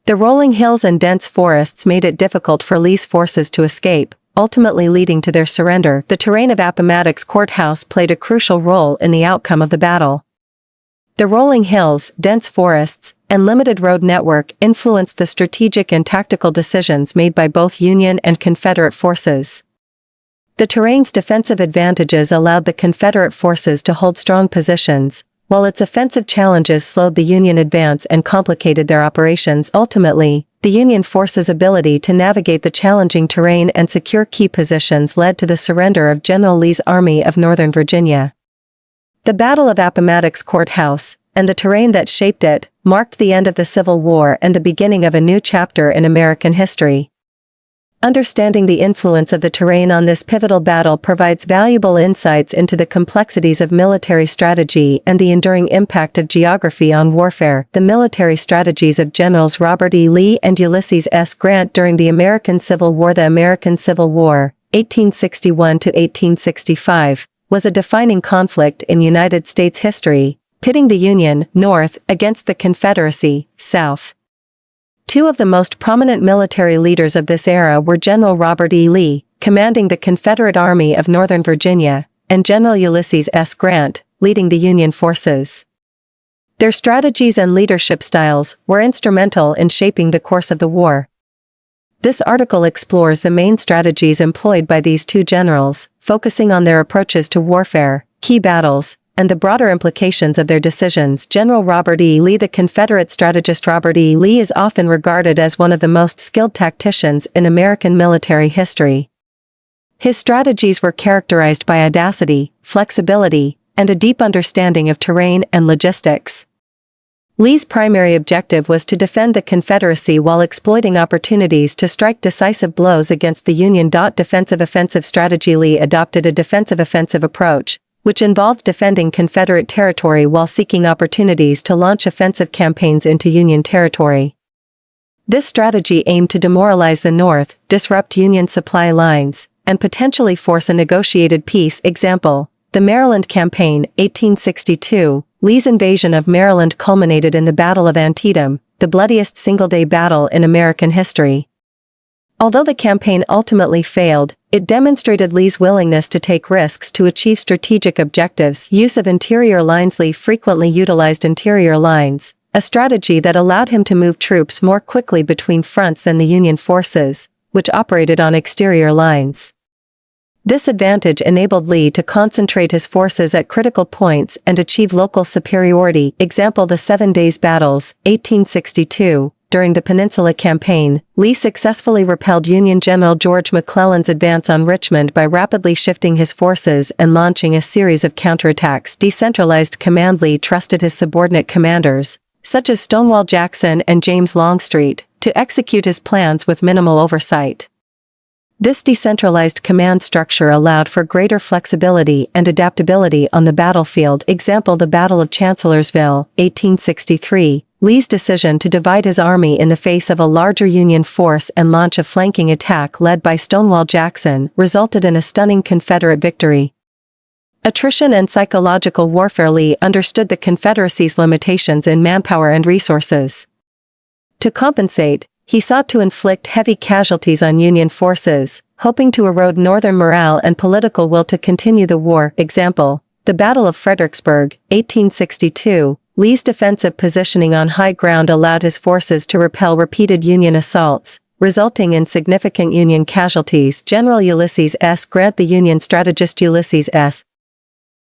The rolling hills and dense forests made it difficult for Lee's forces to escape, ultimately leading to their surrender. The terrain of Appomattox Court House played a crucial role in the outcome of the battle. The rolling hills, dense forests, and limited road network influenced the strategic and tactical decisions made by both Union and Confederate forces. The terrain's defensive advantages allowed the Confederate forces to hold strong positions, while its offensive challenges slowed the Union advance and complicated their operations. Ultimately, the Union forces' ability to navigate the challenging terrain and secure key positions led to the surrender of General Lee's Army of Northern Virginia. The Battle of Appomattox Court House, and the terrain that shaped it, marked the end of the Civil War and the beginning of a new chapter in American history. Understanding the influence of the terrain on this pivotal battle provides valuable insights into the complexities of military strategy and the enduring impact of geography on warfare. The military strategies of Generals Robert E. Lee and Ulysses S. Grant during the American Civil War. The American Civil War, 1861 to 1865, was a defining conflict in United States history, pitting the Union, North, against the Confederacy, South. Two of the most prominent military leaders of this era were General Robert E. Lee, commanding the Confederate Army of Northern Virginia, and General Ulysses S. Grant, leading the Union forces. Their strategies and leadership styles were instrumental in shaping the course of the war. This article explores the main strategies employed by these two generals, focusing on their approaches to warfare, key battles, and the broader implications of their decisions. General Robert E. Lee. The Confederate strategist Robert E. Lee is often regarded as one of the most skilled tacticians in American military history. His strategies were characterized by audacity, flexibility, and a deep understanding of terrain and logistics. Lee's primary objective was to defend the Confederacy while exploiting opportunities to strike decisive blows against the Union. Defensive-offensive strategy. Lee adopted a defensive-offensive approach, which involved defending Confederate territory while seeking opportunities to launch offensive campaigns into Union territory. This strategy aimed to demoralize the North, disrupt Union supply lines, and potentially force a negotiated peace. Example: the Maryland Campaign, 1862. Lee's invasion of Maryland culminated in the Battle of Antietam, the bloodiest single-day battle in American history. Although the campaign ultimately failed, it demonstrated Lee's willingness to take risks to achieve strategic objectives. Use of interior lines. Lee frequently utilized interior lines, a strategy that allowed him to move troops more quickly between fronts than the Union forces, which operated on exterior lines. This advantage enabled Lee to concentrate his forces at critical points and achieve local superiority. Example: the 7 Days Battles, 1862. During the Peninsula Campaign, Lee successfully repelled Union General George McClellan's advance on Richmond by rapidly shifting his forces and launching a series of counterattacks. Decentralized command. Lee trusted his subordinate commanders, such as Stonewall Jackson and James Longstreet, to execute his plans with minimal oversight. This decentralized command structure allowed for greater flexibility and adaptability on the battlefield. Example: the Battle of Chancellorsville, 1863. Lee's decision to divide his army in the face of a larger Union force and launch a flanking attack led by Stonewall Jackson resulted in a stunning Confederate victory. Attrition and psychological warfare. Lee understood the Confederacy's limitations in manpower and resources. To compensate, he sought to inflict heavy casualties on Union forces, hoping to erode Northern morale and political will to continue the war. Example: the Battle of Fredericksburg, 1862. Lee's defensive positioning on high ground allowed his forces to repel repeated Union assaults, resulting in significant Union casualties. General Ulysses S. Grant. The Union strategist Ulysses S.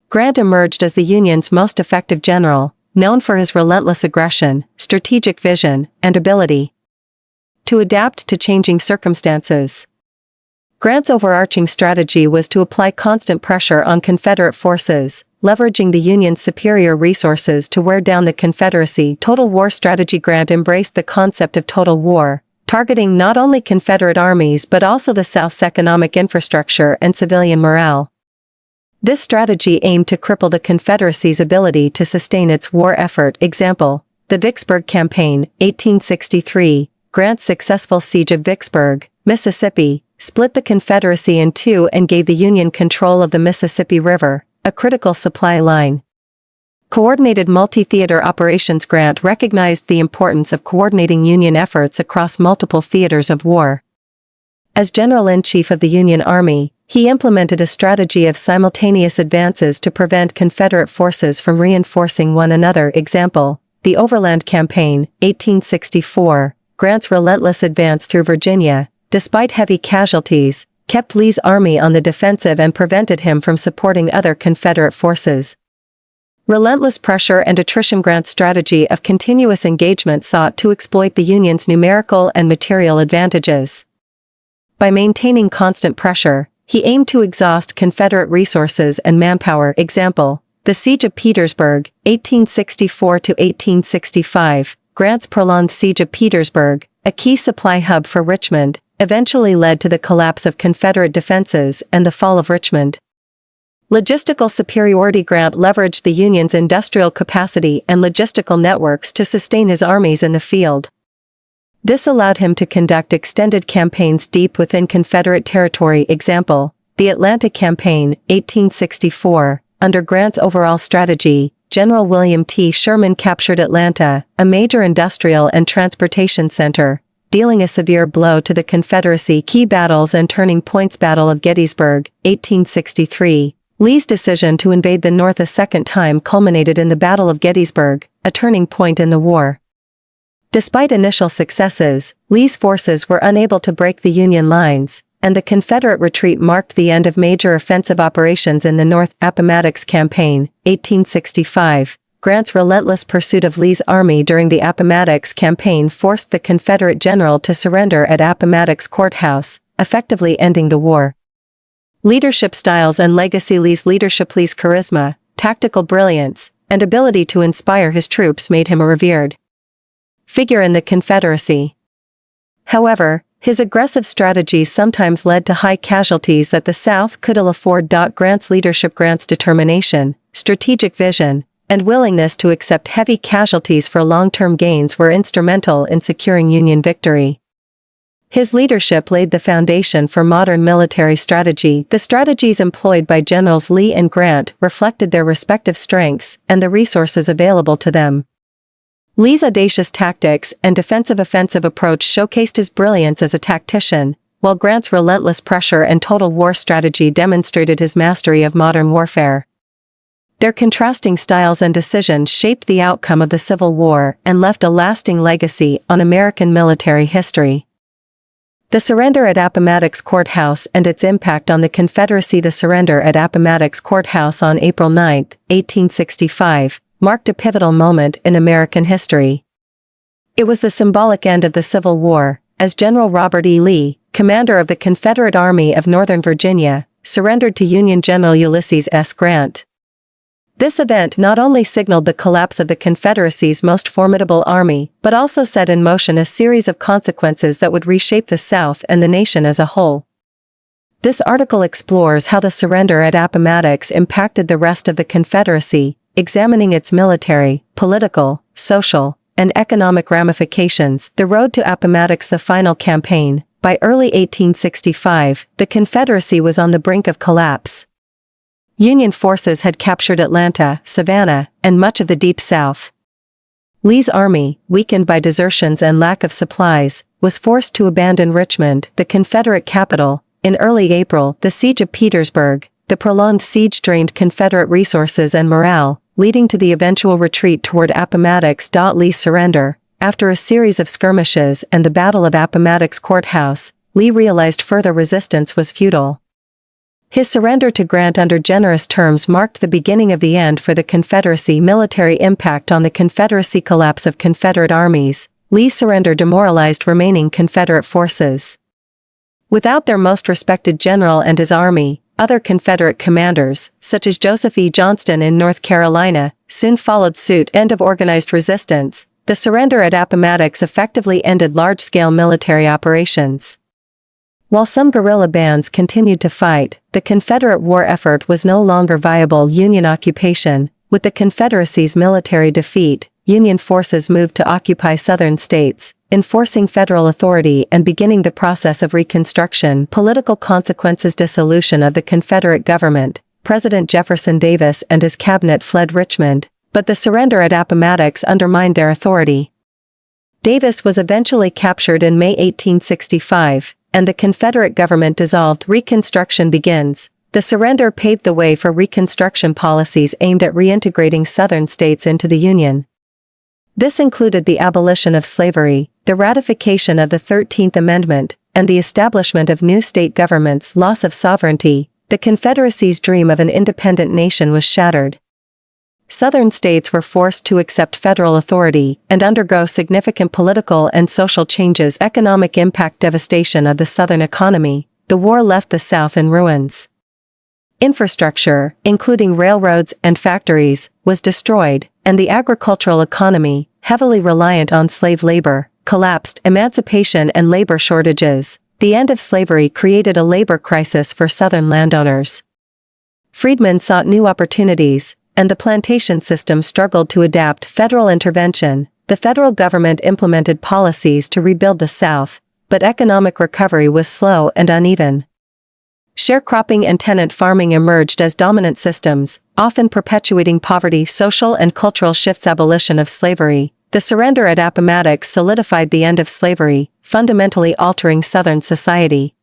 Grant emerged as the Union's most effective general, known for his relentless aggression, strategic vision, and ability to adapt to changing circumstances. Grant's overarching strategy was to apply constant pressure on Confederate forces, leveraging the Union's superior resources to wear down the Confederacy. Total war strategy. Grant embraced the concept of total war, targeting not only Confederate armies but also the South's economic infrastructure and civilian morale. This strategy aimed to cripple the Confederacy's ability to sustain its war effort. Example: the Vicksburg Campaign, 1863. Grant's successful siege of Vicksburg, Mississippi, split the Confederacy in two and gave the Union control of the Mississippi River, a critical supply line. Coordinated Multi-Theater Operations Grant recognized the importance of coordinating Union efforts across multiple theaters of war. As General-in-Chief of the Union Army, he implemented a strategy of simultaneous advances to prevent Confederate forces from reinforcing one another. Example, the Overland Campaign, 1864, Grant's relentless advance through Virginia, despite heavy casualties, kept Lee's army on the defensive and prevented him from supporting other Confederate forces. Relentless pressure and attrition. Grant's strategy of continuous engagement sought to exploit the Union's numerical and material advantages. By maintaining constant pressure, he aimed to exhaust Confederate resources and manpower. Example, the Siege of Petersburg, 1864–1865, Grant's prolonged siege of Petersburg, a key supply hub for Richmond, eventually led to the collapse of Confederate defenses and the fall of Richmond. Logistical superiority. Grant leveraged the Union's industrial capacity and logistical networks to sustain his armies in the field. This allowed him to conduct extended campaigns deep within Confederate territory. Example, the Atlanta Campaign, 1864. Under Grant's overall strategy, General William T. Sherman captured Atlanta, a major industrial and transportation center, dealing a severe blow to the Confederacy. Key battles and turning points. Battle of Gettysburg, 1863. Lee's decision to invade the North a second time culminated in the Battle of Gettysburg, a turning point in the war. Despite initial successes, Lee's forces were unable to break the Union lines, and the Confederate retreat marked the end of major offensive operations in the North. Appomattox Campaign, 1865. Grant's relentless pursuit of Lee's army during the Appomattox Campaign forced the Confederate general to surrender at Appomattox Court House, effectively ending the war. Leadership styles and legacy. Lee's leadership. Lee's charisma, tactical brilliance, and ability to inspire his troops made him a revered figure in the Confederacy. However, his aggressive strategies sometimes led to high casualties that the South could ill afford. Grant's leadership. Grant's determination, strategic vision, and willingness to accept heavy casualties for long-term gains were instrumental in securing Union victory. His leadership laid the foundation for modern military strategy. The strategies employed by Generals Lee and Grant reflected their respective strengths and the resources available to them. Lee's audacious tactics and defensive-offensive approach showcased his brilliance as a tactician, while Grant's relentless pressure and total war strategy demonstrated his mastery of modern warfare. Their contrasting styles and decisions shaped the outcome of the Civil War and left a lasting legacy on American military history. The surrender at Appomattox Court House and its impact on the Confederacy. The surrender at Appomattox Court House on April 9, 1865, marked a pivotal moment in American history. It was the symbolic end of the Civil War, as General Robert E. Lee, commander of the Confederate Army of Northern Virginia, surrendered to Union General Ulysses S. Grant. This event not only signaled the collapse of the Confederacy's most formidable army, but also set in motion a series of consequences that would reshape the South and the nation as a whole. This article explores how the surrender at Appomattox impacted the rest of the Confederacy, examining its military, political, social, and economic ramifications. The road to Appomattox. The final campaign. By early 1865, the Confederacy was on the brink of collapse. Union forces had captured Atlanta, Savannah, and much of the Deep South. Lee's army, weakened by desertions and lack of supplies, was forced to abandon Richmond, the Confederate capital. In early April, the Siege of Petersburg, the prolonged siege drained Confederate resources and morale, leading to the eventual retreat toward Appomattox. Lee's surrender. After a series of skirmishes and the Battle of Appomattox Court House, Lee realized further resistance was futile. His surrender to Grant under generous terms marked the beginning of the end for the Confederacy. Military impact on the Confederacy. Collapse of Confederate armies. Lee's surrender demoralized remaining Confederate forces. Without their most respected general and his army, other Confederate commanders, such as Joseph E. Johnston in North Carolina, soon followed suit. End of organized resistance. The surrender at Appomattox effectively ended large-scale military operations. While some guerrilla bands continued to fight, the Confederate war effort was no longer viable. Union occupation. With the Confederacy's military defeat, Union forces moved to occupy southern states, enforcing federal authority and beginning the process of reconstruction. Political consequences. Dissolution of the Confederate government. President Jefferson Davis and his cabinet fled Richmond, but the surrender at Appomattox undermined their authority. Davis was eventually captured in May 1865, and the Confederate government dissolved. Reconstruction begins. The surrender paved the way for Reconstruction policies aimed at reintegrating Southern states into the Union. This included the abolition of slavery, the ratification of the 13th Amendment, and the establishment of new state governments. Loss of sovereignty. The Confederacy's dream of an independent nation was shattered. Southern states were forced to accept federal authority and undergo significant political and social changes. Economic impact. Devastation of the Southern economy. The war left the South in ruins. Infrastructure, including railroads and factories, was destroyed, and the agricultural economy, heavily reliant on slave labor, collapsed. Emancipation and labor shortages. The end of slavery created a labor crisis for Southern landowners. Freedmen sought new opportunities, and the plantation system struggled to adapt. Federal intervention. The federal government implemented policies to rebuild the South, but economic recovery was slow and uneven. Sharecropping and tenant farming emerged as dominant systems, often perpetuating poverty. Social and cultural shifts. Abolition of slavery. The surrender at Appomattox solidified the end of slavery, fundamentally altering Southern society.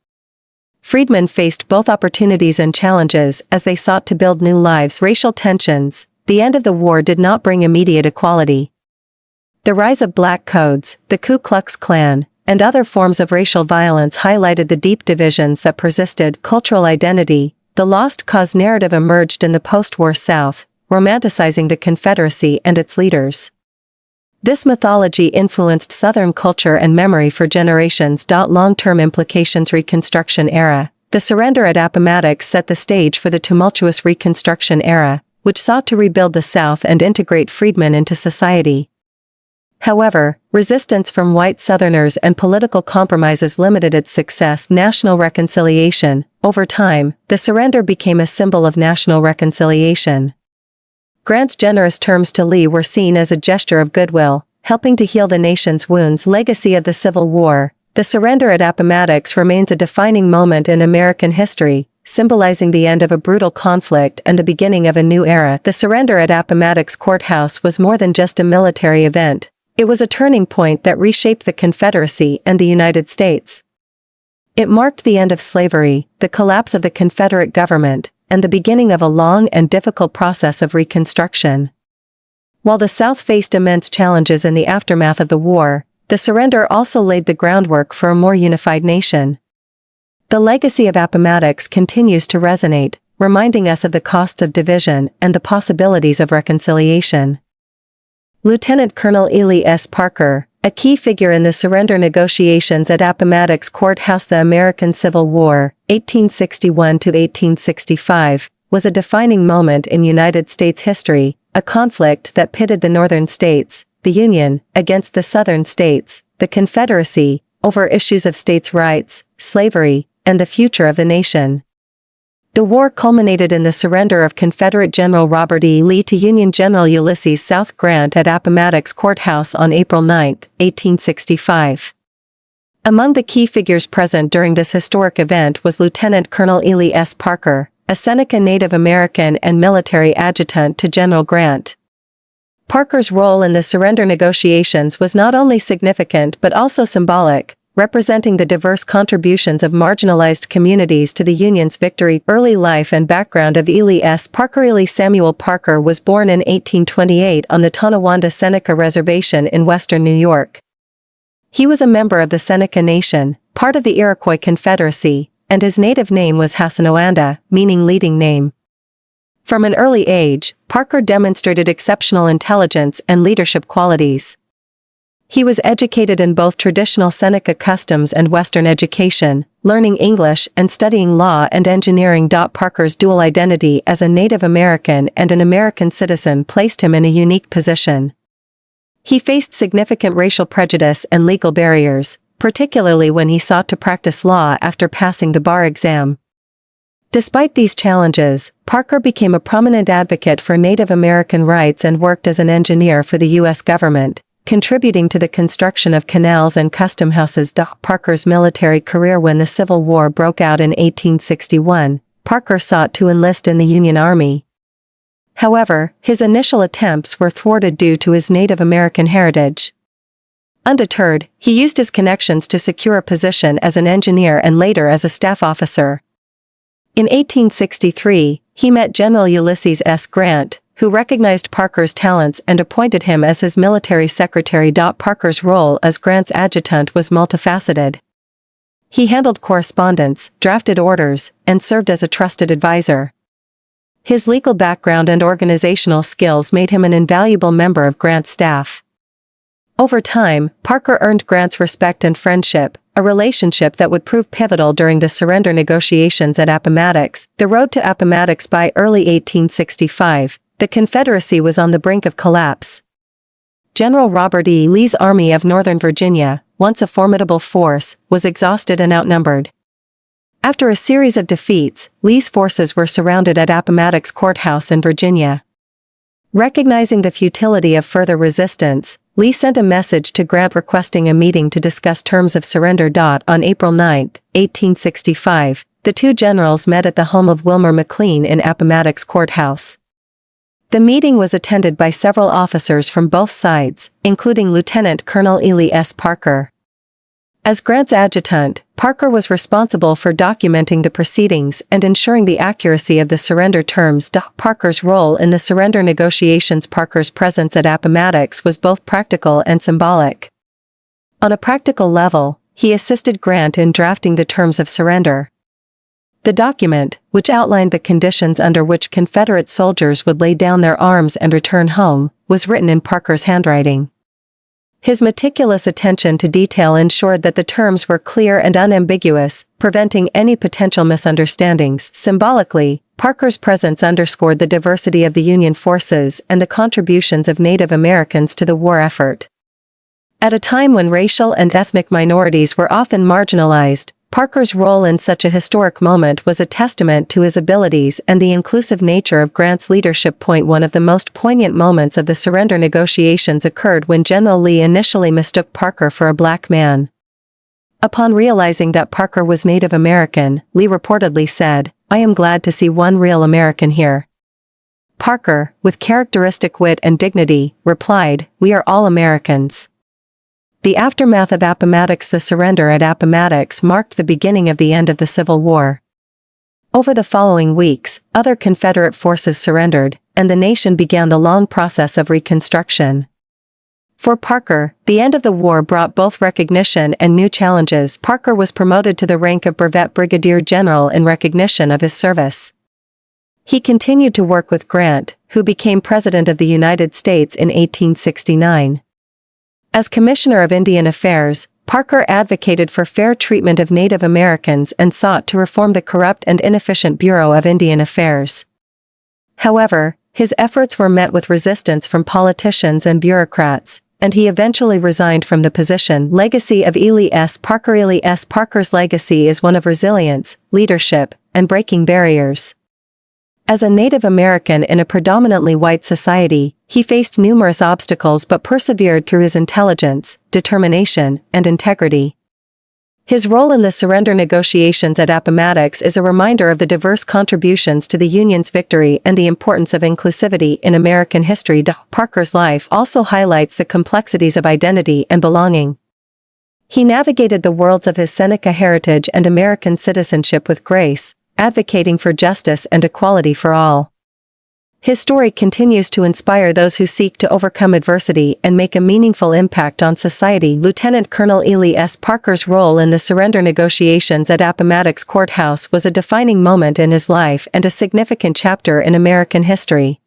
Freedmen faced both opportunities and challenges as they sought to build new lives. Racial tensions. The end of the war did not bring immediate equality. The rise of black codes, the Ku Klux Klan, and other forms of racial violence highlighted the deep divisions that persisted. Cultural identity. The lost cause narrative emerged in the post-war South, romanticizing the Confederacy and its leaders. This mythology influenced Southern culture and memory for generations. Long-term implications. Reconstruction era. The surrender at Appomattox set the stage for the tumultuous Reconstruction era, which sought to rebuild the South and integrate freedmen into society. However, resistance from white Southerners and political compromises limited its success. National reconciliation. Over time, the surrender became a symbol of national reconciliation. Grant's generous terms to Lee were seen as a gesture of goodwill, helping to heal the nation's wounds. Legacy of the Civil War. The surrender at Appomattox remains a defining moment in American history, symbolizing the end of a brutal conflict and the beginning of a new era. The surrender at Appomattox Court House was more than just a military event. It was a turning point that reshaped the Confederacy and the United States. It marked the end of slavery, the collapse of the Confederate government, and the beginning of a long and difficult process of reconstruction. While the South faced immense challenges in the aftermath of the war, the surrender also laid the groundwork for a more unified nation. The legacy of Appomattox continues to resonate, reminding us of the costs of division and the possibilities of reconciliation. Lieutenant Colonel Ulysses S. Parker, a key figure in the surrender negotiations at Appomattox Court House. The American Civil War, 1861 to 1865, was a defining moment in United States history, a conflict that pitted the Northern states, the Union, against the Southern states, the Confederacy, over issues of states' rights, slavery, and the future of the nation. The war culminated in the surrender of Confederate General Robert E. Lee to Union General Ulysses S. Grant at Appomattox Court House on April 9, 1865. Among the key figures present during this historic event was Lieutenant Colonel Ulysses S. Parker, a Seneca Native American and military adjutant to General Grant. Parker's role in the surrender negotiations was not only significant but also symbolic, representing the diverse contributions of marginalized communities to the Union's victory. Early life and background of Ulysses S. Parker. Ely Samuel Parker was born in 1828 on the Tonawanda Seneca Reservation in western New York. He was a member of the Seneca Nation, part of the Iroquois Confederacy, and his native name was Hassanawanda, meaning leading name. From an early age, Parker demonstrated exceptional intelligence and leadership qualities. He was educated in both traditional Seneca customs and Western education, learning English and studying law and engineering. Parker's dual identity as a Native American and an American citizen placed him in a unique position. He faced significant racial prejudice and legal barriers, particularly when he sought to practice law after passing the bar exam. Despite these challenges, Parker became a prominent advocate for Native American rights and worked as an engineer for the U.S. government, contributing to the construction of canals and custom houses. Parker's military career. When the Civil War broke out in 1861, Parker sought to enlist in the Union Army. However, his initial attempts were thwarted due to his Native American heritage. Undeterred, he used his connections to secure a position as an engineer and later as a staff officer. In 1863, he met General Ulysses S. Grant, who recognized Parker's talents and appointed him as his military secretary. Parker's role as Grant's adjutant was multifaceted. He handled correspondence, drafted orders, and served as a trusted advisor. His legal background and organizational skills made him an invaluable member of Grant's staff. Over time, Parker earned Grant's respect and friendship, a relationship that would prove pivotal during the surrender negotiations at Appomattox. The road to Appomattox. By early 1865, the Confederacy was on the brink of collapse. General Robert E. Lee's Army of Northern Virginia, once a formidable force, was exhausted and outnumbered. After a series of defeats, Lee's forces were surrounded at Appomattox Court House in Virginia. Recognizing the futility of further resistance, Lee sent a message to Grant requesting a meeting to discuss terms of surrender. On April 9, 1865, the two generals met at the home of Wilmer McLean in Appomattox Court House. The meeting was attended by several officers from both sides, including Lieutenant Colonel Ely S. Parker. As Grant's adjutant, Parker was responsible for documenting the proceedings and ensuring the accuracy of the surrender terms. Parker's role in the surrender negotiations. Parker's presence at Appomattox was both practical and symbolic. On a practical level, he assisted Grant in drafting the terms of surrender. The document, which outlined the conditions under which Confederate soldiers would lay down their arms and return home, was written in Parker's handwriting. His meticulous attention to detail ensured that the terms were clear and unambiguous, preventing any potential misunderstandings. Symbolically, Parker's presence underscored the diversity of the Union forces and the contributions of Native Americans to the war effort. At a time when racial and ethnic minorities were often marginalized, Parker's role in such a historic moment was a testament to his abilities and the inclusive nature of Grant's leadership. One of the most poignant moments of the surrender negotiations occurred when General Lee initially mistook Parker for a black man. Upon realizing that Parker was Native American, Lee reportedly said, "I am glad to see one real American here." Parker, with characteristic wit and dignity, replied, "We are all Americans." The aftermath of Appomattox. The surrender at Appomattox marked the beginning of the end of the Civil War. Over the following weeks, other Confederate forces surrendered, and the nation began the long process of reconstruction. For Parker, the end of the war brought both recognition and new challenges. Parker was promoted to the rank of Brevet Brigadier General in recognition of his service. He continued to work with Grant, who became President of the United States in 1869. As Commissioner of Indian Affairs, Parker advocated for fair treatment of Native Americans and sought to reform the corrupt and inefficient Bureau of Indian Affairs. However, his efforts were met with resistance from politicians and bureaucrats, and he eventually resigned from the position. Legacy of Ely S. Parker. Ely S. Parker's legacy is one of resilience, leadership, and breaking barriers. As a Native American in a predominantly white society, he faced numerous obstacles but persevered through his intelligence, determination, and integrity. His role in the surrender negotiations at Appomattox is a reminder of the diverse contributions to the Union's victory and the importance of inclusivity in American history. Parker's life also highlights the complexities of identity and belonging. He navigated the worlds of his Seneca heritage and American citizenship with grace, advocating for justice and equality for all. His story continues to inspire those who seek to overcome adversity and make a meaningful impact on society. Lieutenant Colonel Ely S. Parker's role in the surrender negotiations at Appomattox Court House was a defining moment in his life and a significant chapter in American history.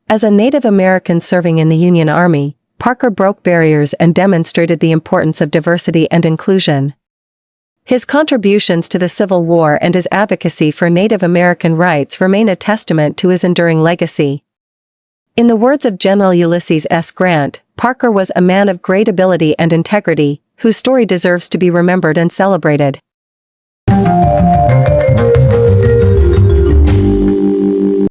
As a Native American serving in the Union Army, Parker broke barriers and demonstrated the importance of diversity and inclusion. His contributions to the Civil War and his advocacy for Native American rights remain a testament to his enduring legacy. In the words of General Ulysses S. Grant, Parker was a man of great ability and integrity, whose story deserves to be remembered and celebrated.